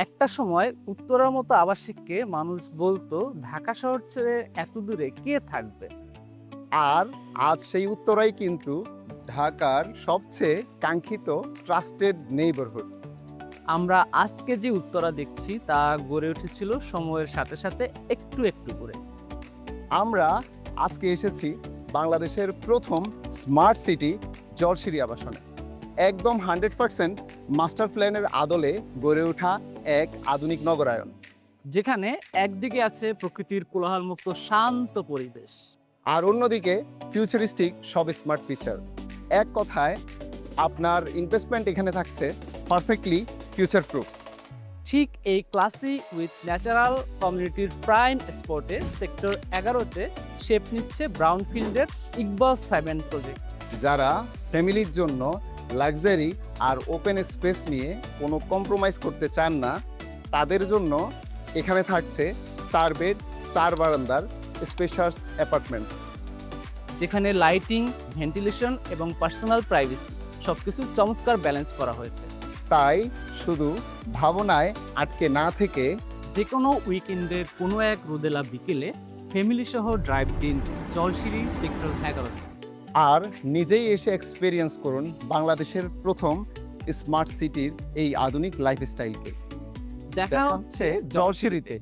একটা সময় উত্তরার মতো আবাসিককে মানুষ বলতো ঢাকা শহর ছেড়ে এত দূরে কে থাকবে। আর আজ সেই উত্তরাই কিন্তু ঢাকার সবচেয়ে কাঙ্ক্ষিত ট্রাস্টেড নেইবারহুড। আমরা আজকে যে উত্তরা দেখছি তা গড়ে উঠেছিল সময়ের সাথে সাথে একটু একটু করে। আমরা আজকে এসেছি বাংলাদেশের প্রথম স্মার্ট সিটি জলসিরি আবাসনে। একদম 100% মাস্টার প্ল্যানের আদলে গড়ে ওঠা এক আধুনিক নগরায়ন। যেখানে একদিকে আছে প্রকৃতির কোলাহলমুক্ত শান্ত পরিবেশ, আর অন্যদিকে ফিউচারিস্টিক সব স্মার্ট ফিচার। এক কথায় আপনার ইনভেস্টমেন্ট এখানে থাকছে পারফেক্টলি ফিউচার প্রুফ। ঠিক এই ক্লাসি উইথ ন্যাচারাল কমিউনিটির প্রাইম স্পটে সেক্টর 11-তে শেপ নিচ্ছে ব্রাউনফিল্ডের ইকবাল 7 প্রজেক্ট। যারা ফ্যামিলির জন্য লাক্সারি আর ওপেন স্পেস নিয়ে কোনো কম্প্রোমাইজ করতে চান না, তাদের জন্য এখানে থাকছে 4 বেড 4 বারান্দার স্পেশাস অ্যাপার্টমেন্টস। যেখানে লাইটিং, ভেন্টিলেশন এবং পার্সোনাল প্রাইভেসি সবকিছু চমৎকার ব্যালেন্স করা হয়েছে। তাই শুধু ভাবনায় আটকে না থেকে যে কোনো উইকেন্ডের কোনো এক রোদেলা বিকেলে ফ্যামিলি সহ ড্রাইভ দিন জলসিরি সেক্টর 11। আর নিজেই এসে এক্সপেরিয়েন্স করুন বাংলাদেশের প্রথম স্মার্ট সিটির এই আধুনিক লাইফস্টাইলকে। দেখা হচ্ছে জলসিঁড়িতে।